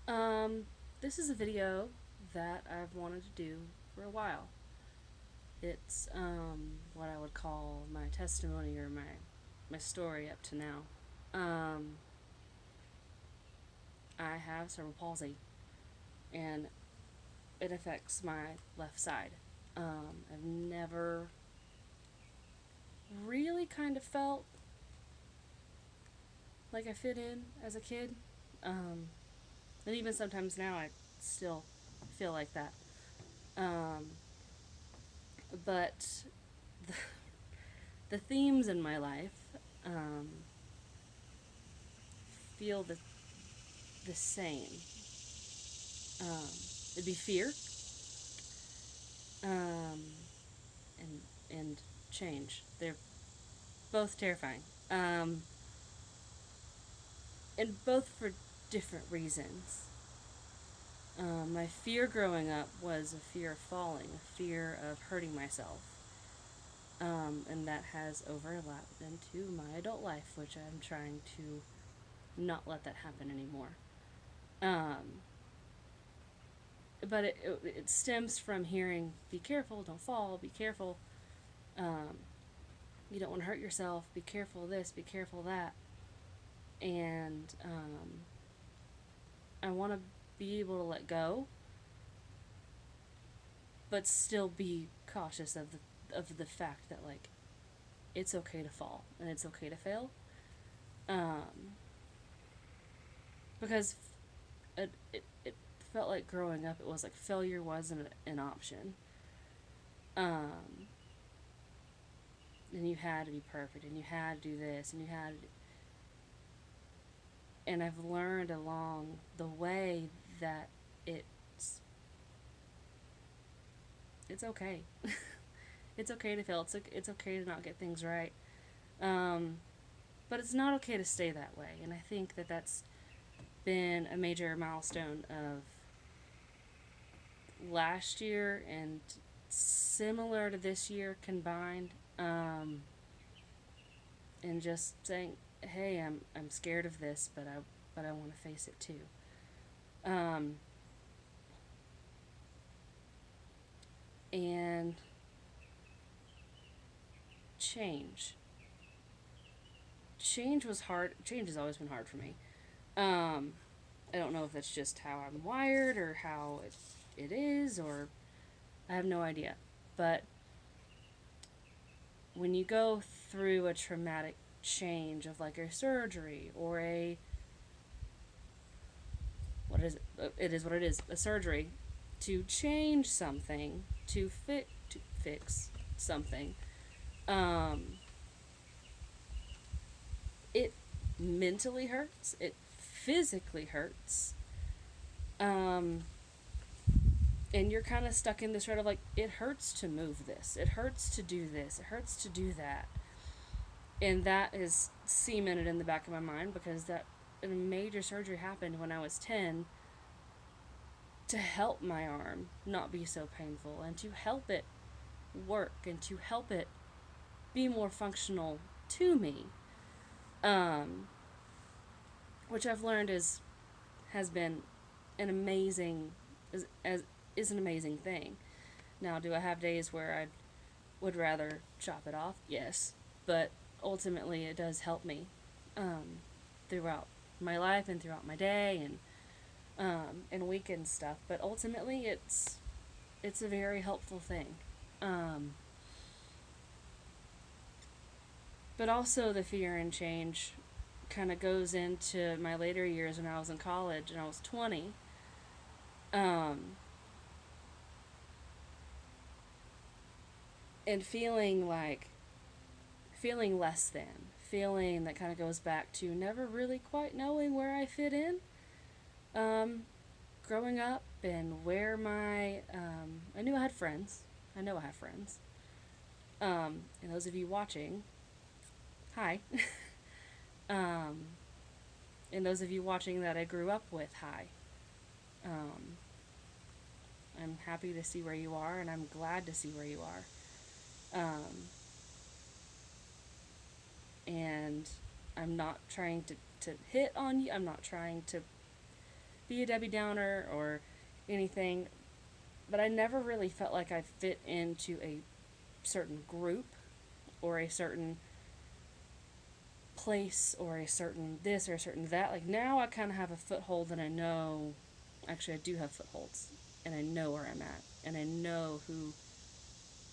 Um, this is a video that I've wanted to do for a while. It's what I would call my testimony or my story up to now. Um, I have cerebral palsy, and it affects my left side. I've never really kind of felt like I fit in as a kid, and even sometimes now I still feel like that. Um, but the, the themes in my life um, feel the same. Um, it'd be fear um, and change. They're both terrifying, and both for different reasons. My fear growing up was a fear of falling, a fear of hurting myself, and that has overlapped into my adult life, which I'm trying to not let that happen anymore. Um, but it stems from hearing, be careful, don't fall, be careful, um, you don't want to hurt yourself, be careful of this, be careful of that. And I want to be able to let go, but still be cautious of the fact that, like, it's okay to fall and it's okay to fail. Um, because it felt like growing up, it was like failure wasn't an option. Um, and you had to be perfect and you had to do this and you had to, and I've learned along the way that it's it's okay. It's okay to fail. It's okay to not get things right. Um, but it's not okay to stay that way. And I think that that's been a major milestone of last year and similar to this year combined. And just saying, hey, I'm scared of this, but I want to face it too. Um, and change. Change was hard. Change has always been hard for me. Um, I don't know if that's just how I'm wired or how it is, or I have no idea. But when you go through a traumatic change of like a surgery or a what is it? It is what it is. A surgery to change something to fix something. Um, it mentally hurts. It physically hurts. Um, and you're kind of stuck in this rut of like, it hurts to move this, it hurts to do this, it hurts to do that. And that is cemented in the back of my mind because that a major surgery happened when I was 10 to help my arm not be so painful and to help it work and to help it be more functional to me. Um, which I've learned has been an amazing is an amazing thing. Now, do I have days where I would rather chop it off? Yes, but ultimately it does help me um, throughout my life and throughout my day and weekend stuff. But ultimately, it's a very helpful thing. Um, but also the fear and change kind of goes into my later years when I was in college and I was 20. Um, and feeling less than, feeling that kind of goes back to never really quite knowing where I fit in. Um, growing up and where I knew I had friends. I know I have friends. And those of you watching, hi. um, and those of you watching that I grew up with, hi. Um, I'm happy to see where you are, and I'm glad to see where you are. And I'm not trying to hit on you. I'm not trying to be a Debbie Downer or anything, but I never really felt like I fit into a certain group or a certain place or a certain this or a certain that. Like now I kind of have a foothold and I know, actually I do have footholds and I know where I'm at and I know who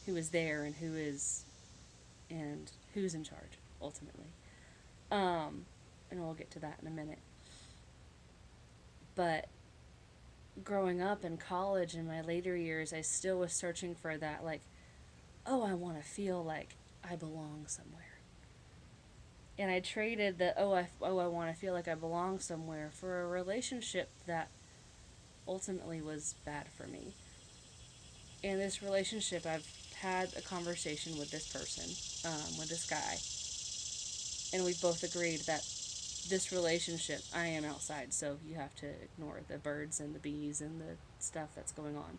is there and who's in charge ultimately. Um, and we'll get to that in a minute. But growing up in college in my later years, I still was searching for that, like, oh, I want to feel like I belong somewhere. And I traded the I want to feel like I belong somewhere for a relationship that ultimately was bad for me. In this relationship, I've had a conversation with this person, with this guy, and we've both agreed that this relationship, I am outside, so you have to ignore the birds and the bees and the stuff that's going on.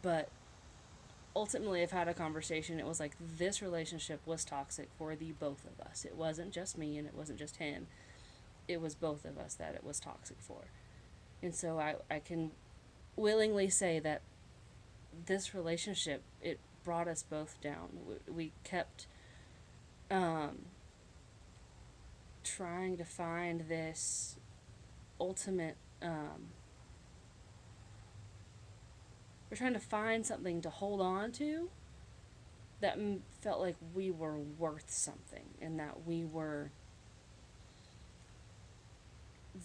But ultimately, I've had a conversation. It was like this relationship was toxic for the both of us. It wasn't just me and it wasn't just him. It was both of us that it was toxic for. And so I can willingly say that this relationship, it brought us both down. We kept trying to find this ultimate we're trying to find something to hold on to that felt like we were worth something and that we were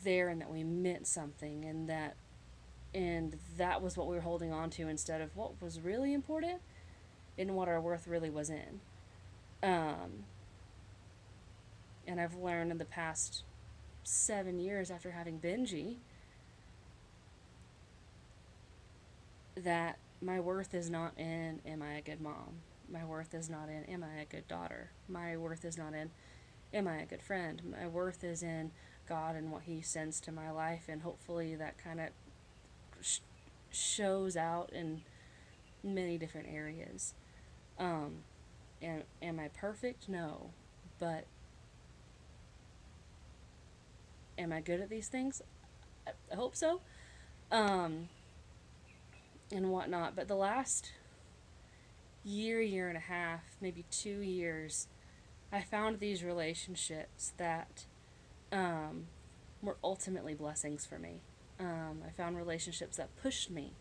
there and that we meant something and that was what we were holding on to instead of what was really important and what our worth really was in. um, and I've learned in the past 7 years after having Benji that my worth is not in am I a good mom, my worth is not in am I a good daughter, my worth is not in am I a good friend, my worth is in God and what he sends to my life, and hopefully that kind of shows out in many different areas. And am I perfect? No. But am I good at these things? I hope so. Um, and whatnot. But the last year and a half, maybe 2 years, I found these relationships that were ultimately blessings for me. I found relationships that pushed me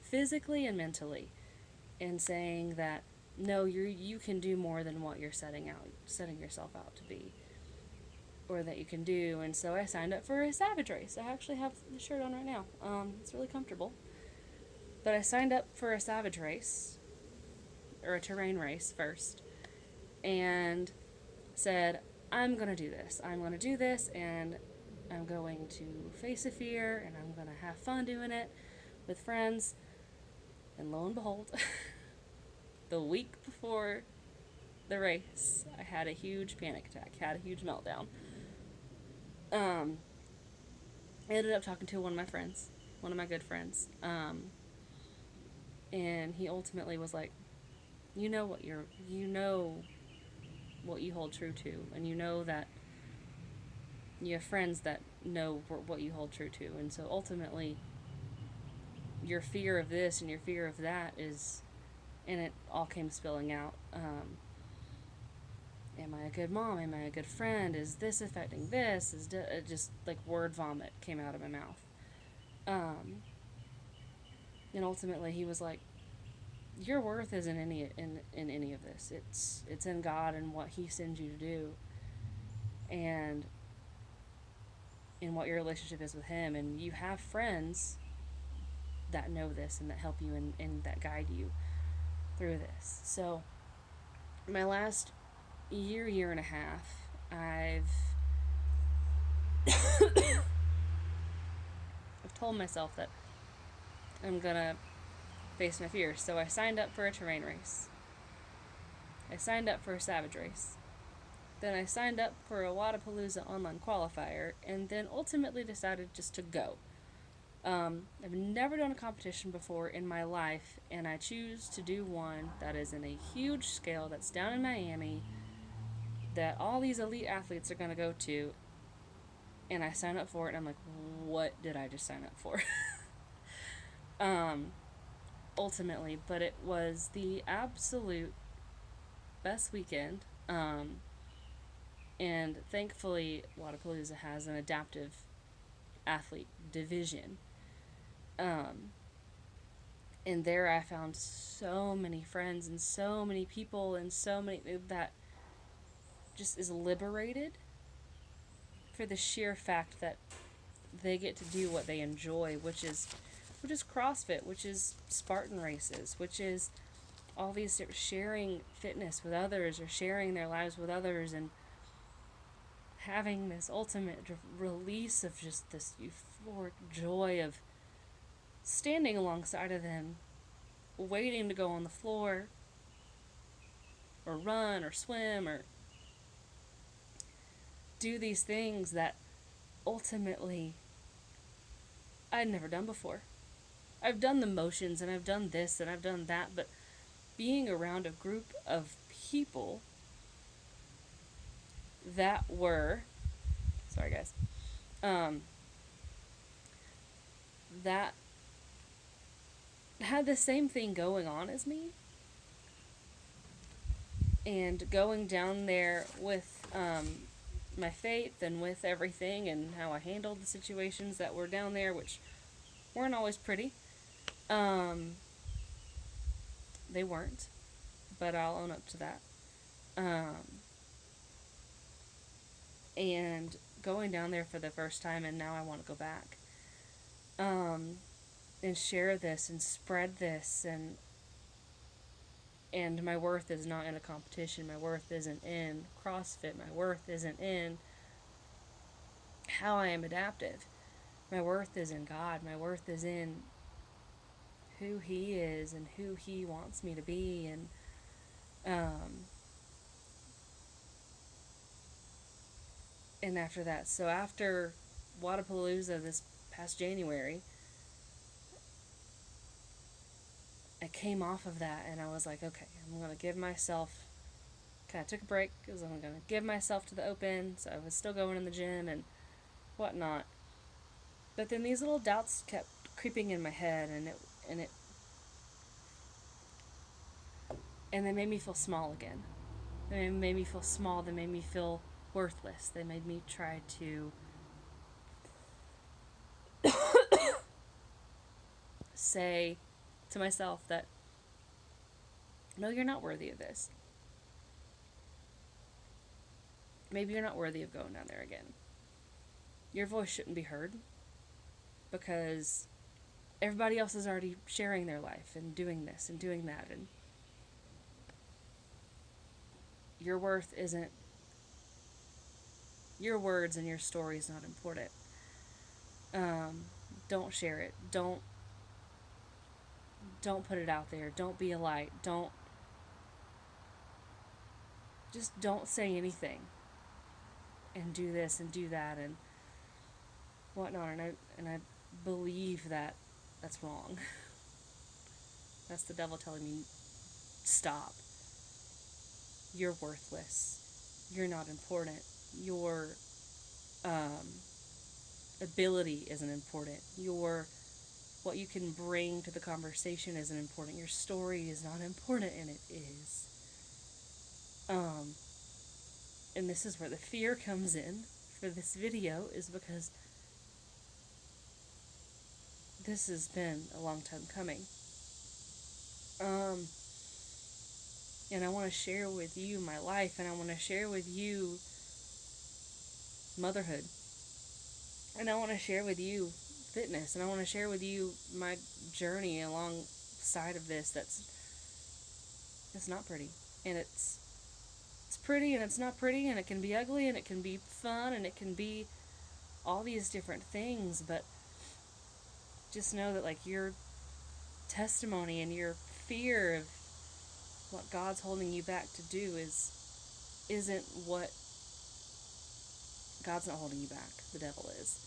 physically and mentally, and saying that no, you can do more than what you're setting yourself out to be, or that you can do. And so I signed up for a Savage race. I actually have the shirt on right now. It's really comfortable. But I signed up for a Savage race, or a terrain race first, and said, I'm going to do this. I'm going to do this, and I'm going to face a fear, and I'm going to have fun doing it with friends. And lo and behold, the week before the race, I had a huge panic attack, had a huge meltdown. I ended up talking to one of my friends, one of my good friends, and he ultimately was like, you know what you hold true to, and you know that you have friends that know what you hold true to, and so ultimately your fear of this and your fear of that is, and it all came spilling out. Am I a good mom? Am I a good friend? Is this affecting this? It just like word vomit came out of my mouth. And ultimately he was like, your worth isn't in any of this. It's in God and what he sends you to do, and in what your relationship is with him, and you have friends that know this and that help you and that guide you through this. So my last year and a half, I've told myself that I'm gonna face my fears. So I signed up for a terrain race. I signed up for a Savage race. Then I signed up for a Wodapalooza online qualifier, and then ultimately decided just to go. I've never done a competition before in my life, and I choose to do one that is in a huge scale, that's down in Miami, that all these elite athletes are going to go to. And I signed up for it, and I'm like, what did I just sign up for? um, Ultimately, but it was the absolute best weekend. And thankfully, Wodapalooza has an adaptive athlete division. Um, and there I found so many friends and so many people and so many that just is liberated for the sheer fact that they get to do what they enjoy, which is CrossFit, which is Spartan races, which is all these sharing fitness with others or sharing their lives with others and having this ultimate release of just this euphoric joy of standing alongside of them, waiting to go on the floor or run or swim or do these things that ultimately I'd never done before. I've done the motions and I've done this and I've done that, but being around a group of people that were, sorry guys, um, that had the same thing going on as me, and going down there with my faith and with everything and how I handled the situations that were down there, which weren't always pretty. Um, they weren't, but I'll own up to that. Um, and going down there for the first time, and now I want to go back. Um, and share this and spread this, and my worth is not in a competition. My worth isn't in CrossFit. My worth isn't in how I am adaptive. My worth is in God. My worth is in who He is and who He wants me to be. Um, and after that, so after Wodapalooza this past January, I came off of that and I was like, okay, I'm going to give myself, kind of took a break because I'm going to give myself to the open. So I was still going in the gym and whatnot. But then these little doubts kept creeping in my head, and it and they made me feel small again. They made me feel small. They made me feel worthless. They made me try to say to myself that no, you're not worthy of this. Maybe you're not worthy of going down there again. Your voice shouldn't be heard because everybody else is already sharing their life and doing this and doing that, and your worth isn't, your words and your story is not important. um, don't share it. Don't put it out there. Don't be a light. Don't say anything and do this and do that and whatnot. And I believe that that's wrong. That's the devil telling me, stop. You're worthless. You're not important. Your um, ability isn't important. What you can bring to the conversation isn't important. Your story is not important, and it is. And this is where the fear comes in for this video, is because this has been a long time coming. And I want to share with you my life, and I want to share with you motherhood, and I want to share with you fitness, and I want to share with you my journey alongside of this. It's not pretty, and it's pretty, and it's not pretty, and it can be ugly, and it can be fun, and it can be all these different things. But just know that, like, your testimony and your fear of what God's holding you back to do isn't what God's not holding you back. The devil is.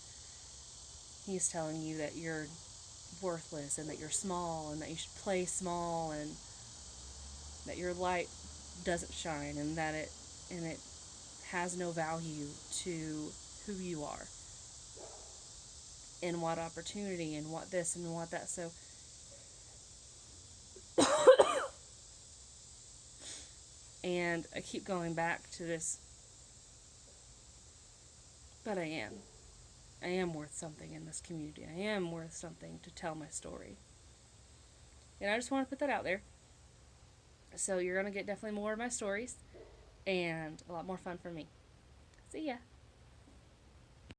He's telling you that you're worthless and that you're small and that you should play small and that your light doesn't shine and that it has no value to who you are. and what opportunity and what this and what that. So and I keep going back to this, but I am. I am worth something in this community. I am worth something to tell my story. And I just want to put that out there. So you're going to get definitely more of my stories and a lot more fun from me. See ya.